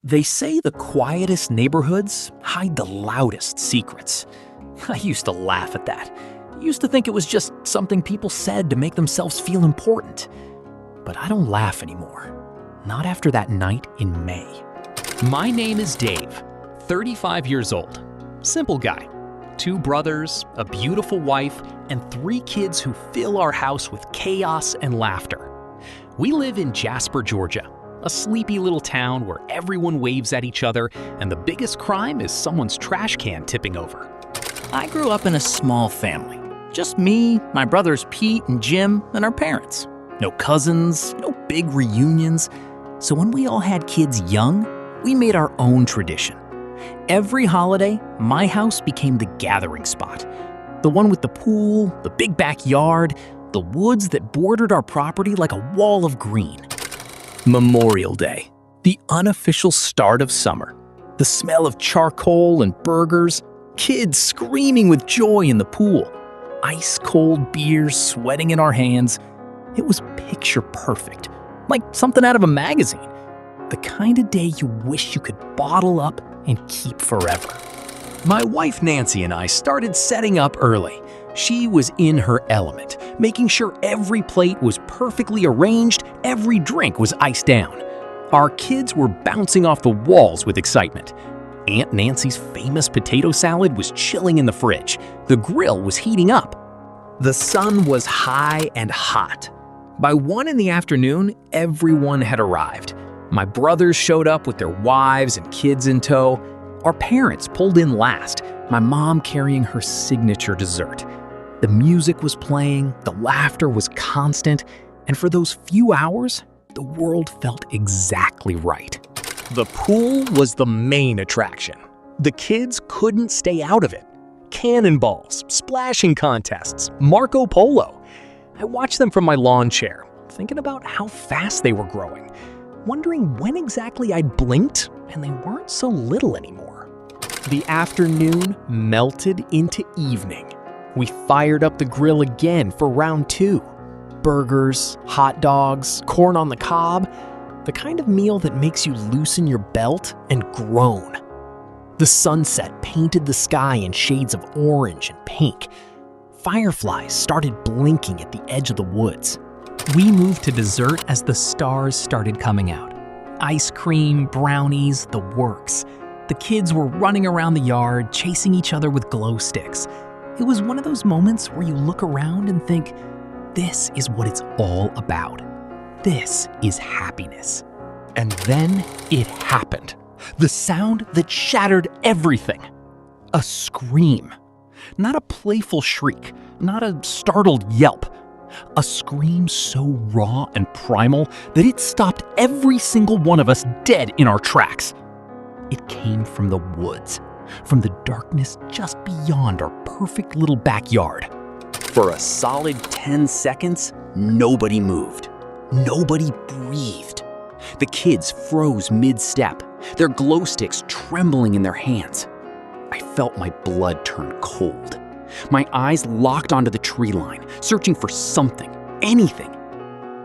They say the quietest neighborhoods hide the loudest secrets. I used to laugh at that. Used to think it was just something people said to make themselves feel important. But I don't laugh anymore. Not after that night in May. My name is Dave, 35 years old. Simple guy. 2 brothers, a beautiful wife, and 3 kids who fill our house with chaos and laughter. We live in Jasper, Georgia, a sleepy little town where everyone waves at each other and the biggest crime is someone's trash can tipping over. I grew up in a small family. Just me, my brothers Pete and Jim, and our parents. No cousins, no big reunions. So when we all had kids young, we made our own tradition. Every holiday, my house became the gathering spot. The one with the pool, the big backyard, the woods that bordered our property like a wall of green. Memorial Day, the unofficial start of summer. The smell of charcoal and burgers, kids screaming with joy in the pool, ice-cold beers sweating in our hands. It was picture perfect, like something out of a magazine. The kind of day you wish you could bottle up and keep forever. My wife Nancy and I started setting up early. She was in her element, making sure every plate was perfectly arranged, every drink was iced down. Our kids were bouncing off the walls with excitement. Aunt Nancy's famous potato salad was chilling in the fridge. The grill was heating up. The sun was high and hot. By 1 in the afternoon, everyone had arrived. My brothers showed up with their wives and kids in tow. Our parents pulled in last, my mom carrying her signature dessert. The music was playing, the laughter was constant, and for those few hours, the world felt exactly right. The pool was the main attraction. The kids couldn't stay out of it. Cannonballs, splashing contests, Marco Polo. I watched them from my lawn chair, thinking about how fast they were growing, wondering when exactly I'd blinked and they weren't so little anymore. The afternoon melted into evening. We fired up the grill again for round 2. Burgers, hot dogs, corn on the cob, the kind of meal that makes you loosen your belt and groan. The sunset painted the sky in shades of orange and pink. Fireflies started blinking at the edge of the woods. We moved to dessert as the stars started coming out. Ice cream, brownies, the works. The kids were running around the yard, chasing each other with glow sticks. It was one of those moments where you look around and think, this is what it's all about. This is happiness. And then it happened. The sound that shattered everything. A scream. Not a playful shriek, not a startled yelp. A scream so raw and primal that it stopped every single one of us dead in our tracks. It came from the woods, from the darkness just beyond our perfect little backyard. For a solid 10 seconds, nobody moved. Nobody breathed. The kids froze mid-step, their glow sticks trembling in their hands. I felt my blood turn cold. My eyes locked onto the tree line, searching for something, anything.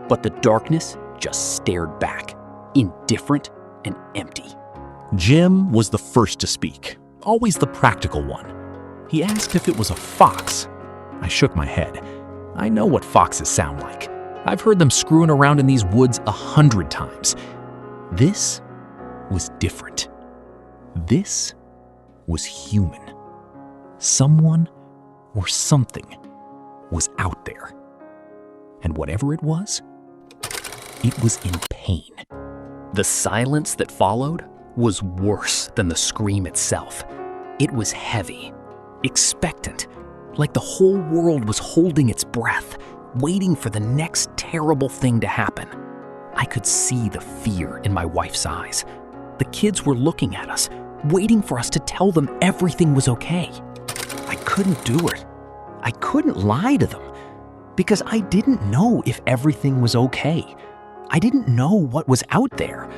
But the darkness just stared back, indifferent and empty. Jim was the first to speak, always the practical one. He asked if it was a fox. I shook my head. I know what foxes sound like. I've heard them screwing around in these woods 100 times. This was different. This was human. Someone or something was out there. And whatever it was in pain. The silence that followed was worse than the scream itself. It was heavy, expectant, like the whole world was holding its breath, waiting for the next terrible thing to happen. I could see the fear in my wife's eyes. The kids were looking at us, waiting for us to tell them everything was okay. I couldn't do it. I couldn't lie to them because I didn't know if everything was okay. I didn't know what was out there.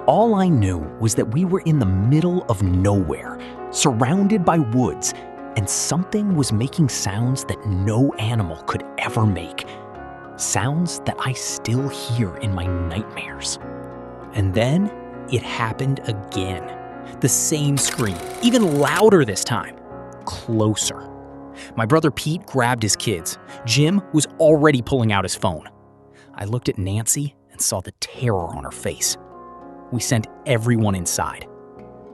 All I knew was that we were in the middle of nowhere, surrounded by woods, and something was making sounds that no animal could ever make. Sounds that I still hear in my nightmares. And then It happened again. The same scream, even louder this time. Closer. My brother Pete grabbed his kids. Jim was already pulling out his phone. I looked at Nancy and saw the terror on her face. We sent everyone inside.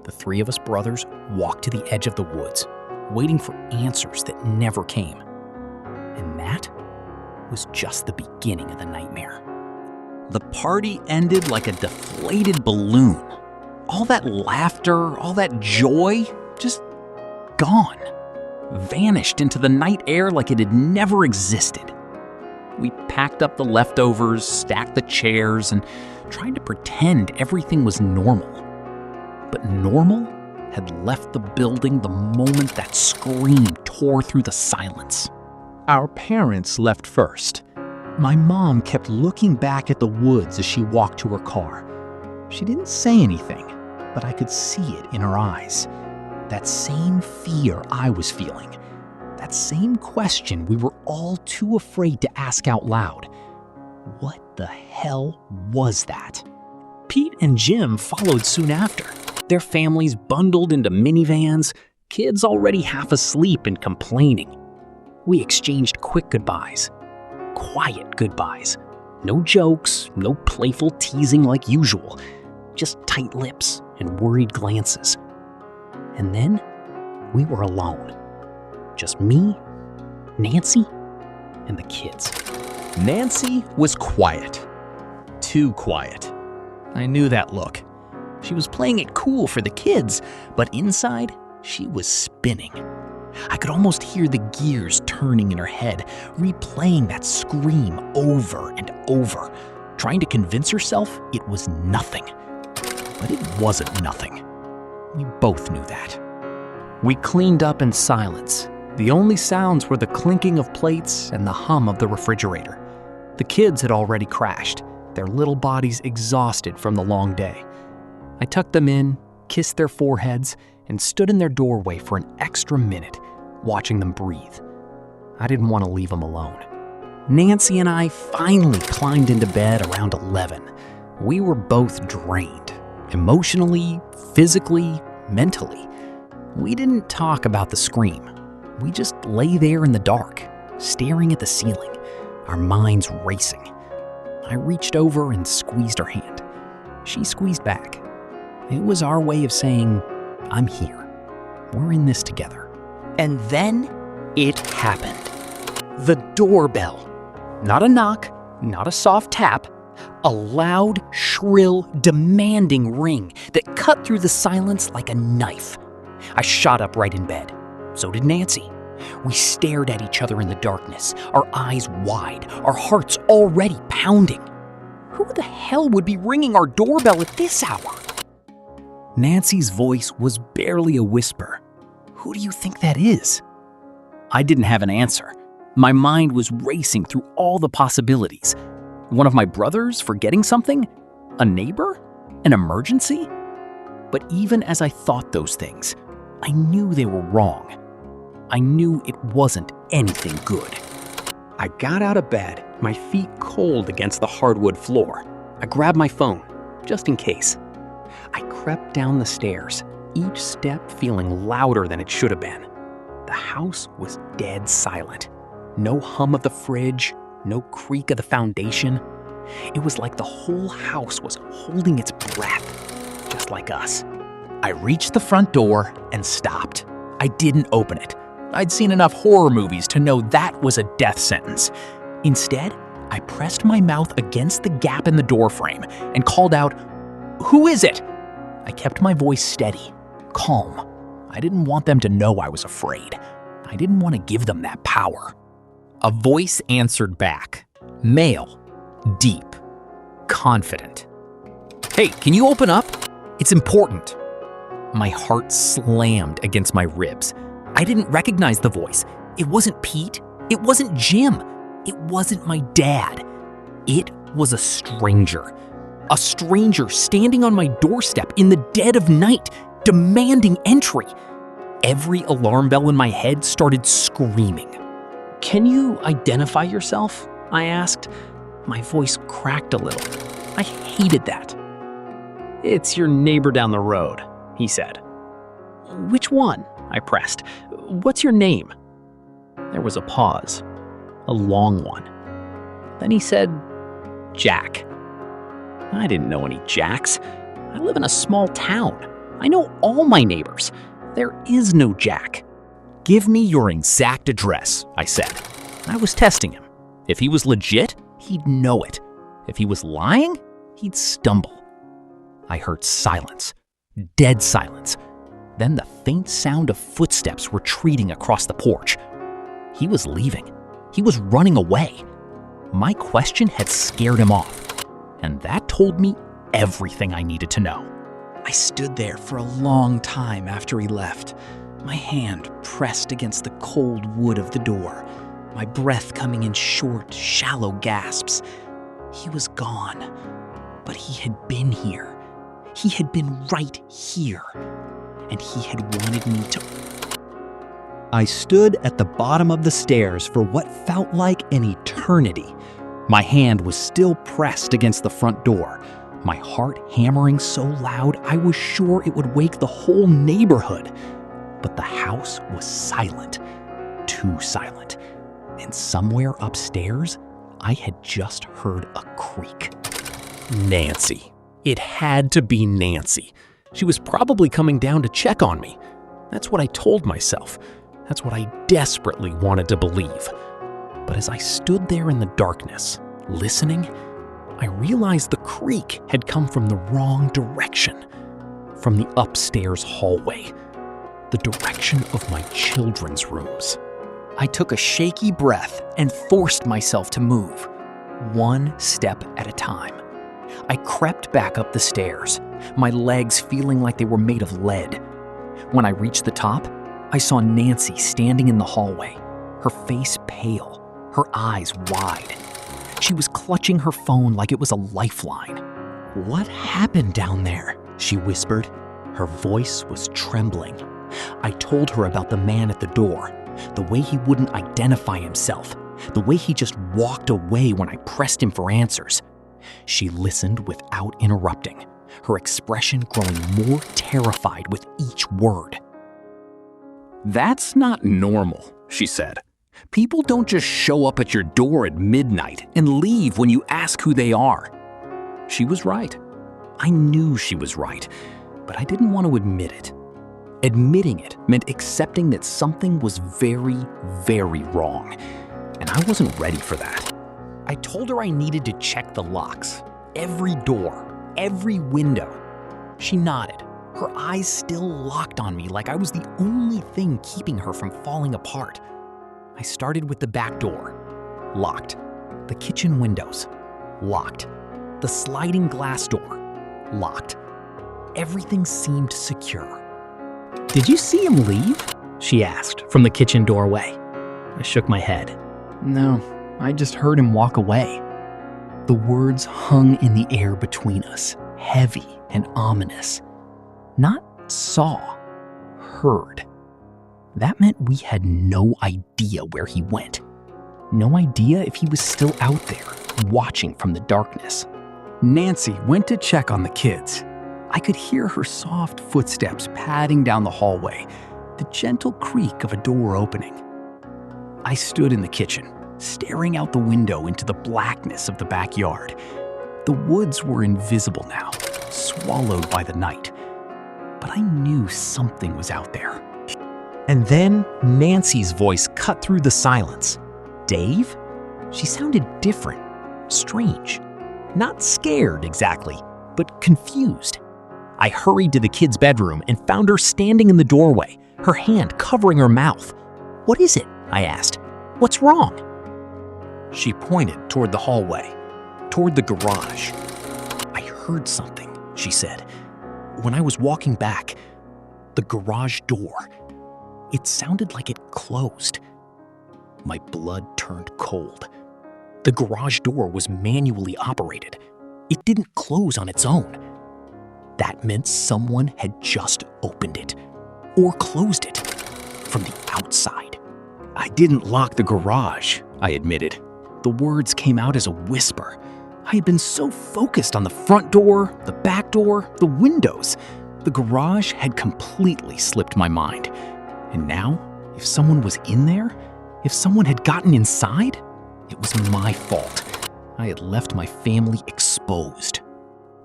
The three of us brothers walked to the edge of the woods, waiting for answers that never came. And that was just the beginning of the nightmare. The party ended like a deflated balloon. All that laughter, all that joy, just gone. Vanished into the night air like it had never existed. We packed up the leftovers, stacked the chairs, and tried to pretend everything was normal. But normal had left the building the moment that scream tore through the silence. Our parents left first. My mom kept looking back at the woods as she walked to her car. She didn't say anything, but I could see it in her eyes. That same fear I was feeling. That same question we were all too afraid to ask out loud. What the hell was that? Pete and Jim followed soon after. Their families bundled into minivans, kids already half asleep and complaining. We exchanged quick goodbyes. Quiet goodbyes. No jokes, no playful teasing like usual. Just tight lips and worried glances. And then we were alone. Just me, Nancy, and the kids. Nancy was quiet. Too quiet. I knew that look. She was playing it cool for the kids, but inside, she was spinning. I could almost hear the gears turning in her head, replaying that scream over and over, trying to convince herself it was nothing. But it wasn't nothing. We both knew that. We cleaned up in silence. The only sounds were the clinking of plates and the hum of the refrigerator. The kids had already crashed, their little bodies exhausted from the long day. I tucked them in, kissed their foreheads, and stood in their doorway for an extra minute, watching them breathe. I didn't want to leave them alone. Nancy and I finally climbed into bed around 11. We were both drained, emotionally, physically, mentally. We didn't talk about the scream. We just lay there in the dark, staring at the ceiling, our minds racing. I reached over and squeezed her hand. She squeezed back. It was our way of saying, I'm here. We're in this together. And then it happened. The doorbell. Not a knock, not a soft tap. A loud, shrill, demanding ring that cut through the silence like a knife. I shot up right in bed. So did Nancy. We stared at each other in the darkness, our eyes wide, our hearts already pounding. Who the hell would be ringing our doorbell at this hour? Nancy's voice was barely a whisper. Who do you think that is? I didn't have an answer. My mind was racing through all the possibilities. One of my brothers forgetting something? A neighbor? An emergency? But even as I thought those things, I knew they were wrong. I knew it wasn't anything good. I got out of bed, my feet cold against the hardwood floor. I grabbed my phone, just in case. I crept down the stairs, each step feeling louder than it should have been. The house was dead silent. No hum of the fridge, no creak of the foundation. It was like the whole house was holding its breath, just like us. I reached the front door and stopped. I didn't open it. I'd seen enough horror movies to know that was a death sentence. Instead, I pressed my mouth against the gap in the doorframe and called out, "Who is it?" I kept my voice steady, calm. I didn't want them to know I was afraid. I didn't want to give them that power. A voice answered back, male, deep, confident. "Hey, can you open up? It's important." My heart slammed against my ribs. I didn't recognize the voice. It wasn't Pete. It wasn't Jim. It wasn't my dad. It was a stranger. A stranger standing on my doorstep in the dead of night, demanding entry. Every alarm bell in my head started screaming. "Can you identify yourself?" I asked. My voice cracked a little. I hated that. "It's your neighbor down the road," he said. "Which one?" I pressed. "What's your name?" There was a pause, a long one. Then he said, "Jack." I didn't know any Jacks. I live in a small town. I know all my neighbors. There is no Jack. "Give me your exact address," I said. I was testing him. If he was legit, he'd know it. If he was lying, he'd stumble. I heard silence, dead silence. Then the faint sound of footsteps retreating across the porch. He was leaving. He was running away. My question had scared him off, and that told me everything I needed to know. I stood there for a long time after he left, my hand pressed against the cold wood of the door, my breath coming in short, shallow gasps. He was gone, but he had been here. He had been right here, and he had wanted me to... I stood at the bottom of the stairs for what felt like an eternity. My hand was still pressed against the front door, my heart hammering so loud I was sure it would wake the whole neighborhood. But the house was silent, too silent. And somewhere upstairs, I had just heard a creak. Nancy. It had to be Nancy. She was probably coming down to check on me. That's what I told myself. That's what I desperately wanted to believe. But as I stood there in the darkness, listening, I realized the creak had come from the wrong direction, from the upstairs hallway, the direction of my children's rooms. I took a shaky breath and forced myself to move, one step at a time. I crept back up the stairs, my legs feeling like they were made of lead. When I reached the top, I saw Nancy standing in the hallway, her face pale, her eyes wide. She was clutching her phone like it was a lifeline. "What happened down there?" she whispered. Her voice was trembling. I told her about the man at the door, the way he wouldn't identify himself, the way he just walked away when I pressed him for answers. She listened without interrupting, her expression growing more terrified with each word. "That's not normal," she said. "People don't just show up at your door at midnight and leave when you ask who they are." She was right. I knew she was right, but I didn't want to admit it. Admitting it meant accepting that something was very, very wrong, and I wasn't ready for that. I told her I needed to check the locks, every door, every window. She nodded, her eyes still locked on me like I was the only thing keeping her from falling apart. I started with the back door, locked. The kitchen windows, locked. The sliding glass door, locked. Everything seemed secure. "Did you see him leave?" she asked from the kitchen doorway. I shook my head. No, I just heard him walk away. The words hung in the air between us, heavy and ominous. Not saw, heard. That meant we had no idea where he went. No idea if he was still out there, watching from the darkness. Nancy went to check on the kids. I could hear her soft footsteps padding down the hallway, the gentle creak of a door opening. I stood in the kitchen, staring out the window into the blackness of the backyard. The woods were invisible now, swallowed by the night. But I knew something was out there. And then Nancy's voice cut through the silence. "Dave?" She sounded different, strange. Not scared exactly, but confused. I hurried to the kids' bedroom and found her standing in the doorway, her hand covering her mouth. "What is it?" I asked. "What's wrong?" She pointed toward the hallway, toward the garage. "I heard something," she said. "When I was walking back, the garage door. It sounded like it closed." My blood turned cold. The garage door was manually operated. It didn't close on its own. That meant someone had just opened it, or closed it, from the outside. "I didn't lock the garage," I admitted. The words came out as a whisper. I had been so focused on the front door, the back back door, the windows. The garage had completely slipped my mind. And now, if someone was in there, if someone had gotten inside, it was my fault. I had left my family exposed.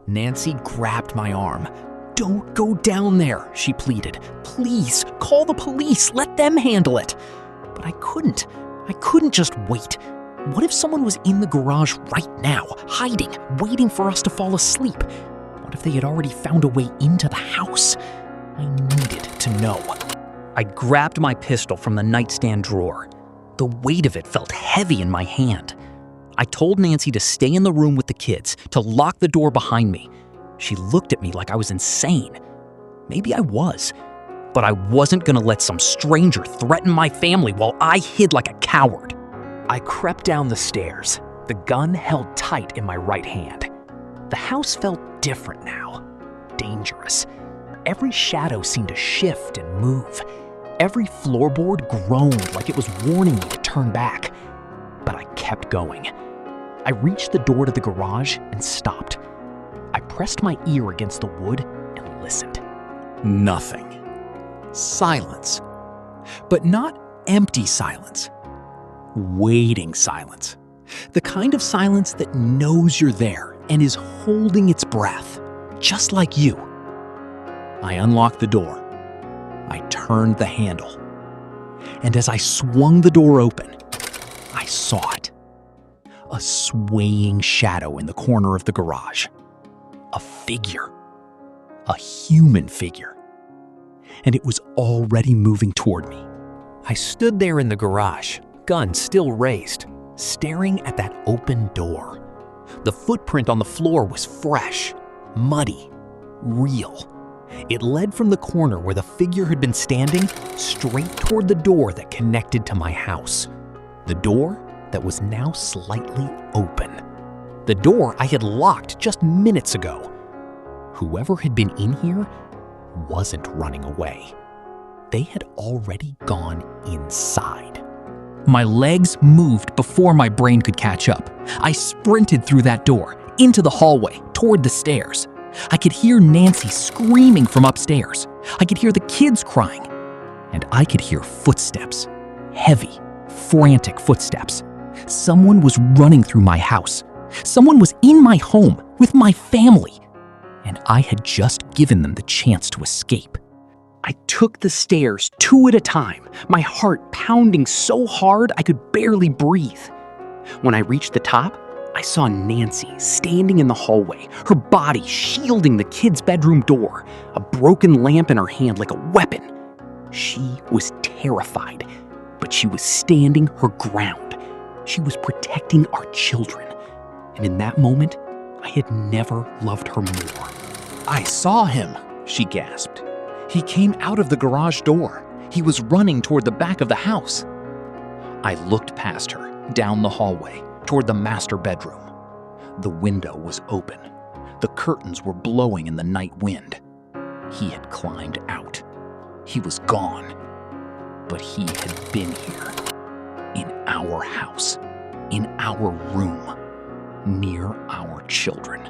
Nancy grabbed my arm. "Don't go down there," she pleaded. "Please, call the police. Let them handle it." But I couldn't. I couldn't just wait. What if someone was in the garage right now, hiding, waiting for us to fall asleep? What if they had already found a way into the house? I needed to know. I grabbed my pistol from the nightstand drawer. The weight of it felt heavy in my hand. I told Nancy to stay in the room with the kids, to lock the door behind me. She looked at me like I was insane. Maybe I was, but I wasn't gonna let some stranger threaten my family while I hid like a coward. I crept down the stairs, the gun held tight in my right hand. The house felt different now, dangerous. Every shadow seemed to shift and move. Every floorboard groaned like it was warning me to turn back. But I kept going. I reached the door to the garage and stopped. I pressed my ear against the wood and listened. Nothing. Silence. But not empty silence. Waiting silence. The kind of silence that knows you're there and is holding its breath, just like you. I unlocked the door. I turned the handle. And as I swung the door open, I saw it. A swaying shadow in the corner of the garage. A figure. A human figure. And it was already moving toward me. I stood there in the garage, gun still raised, staring at that open door. The footprint on the floor was fresh, muddy, real. It led from the corner where the figure had been standing straight toward the door that connected to my house. The door that was now slightly open. The door I had locked just minutes ago. Whoever had been in here wasn't running away. They had already gone inside. My legs moved before my brain could catch up. I sprinted through that door, into the hallway, toward the stairs. I could hear Nancy screaming from upstairs. I could hear the kids crying. And I could hear footsteps. Heavy, frantic footsteps. Someone was running through my house. Someone was in my home with my family. And I had just given them the chance to escape. I took the stairs 2 at a time, my heart pounding so hard I could barely breathe. When I reached the top, I saw Nancy standing in the hallway, her body shielding the kids' bedroom door, a broken lamp in her hand like a weapon. She was terrified, but she was standing her ground. She was protecting our children. And in that moment, I had never loved her more. "I saw him," she gasped. "He came out of the garage door. He was running toward the back of the house." I looked past her, down the hallway, toward the master bedroom. The window was open. The curtains were blowing in the night wind. He had climbed out. He was gone. But he had been here. In our house. In our room. Near our children.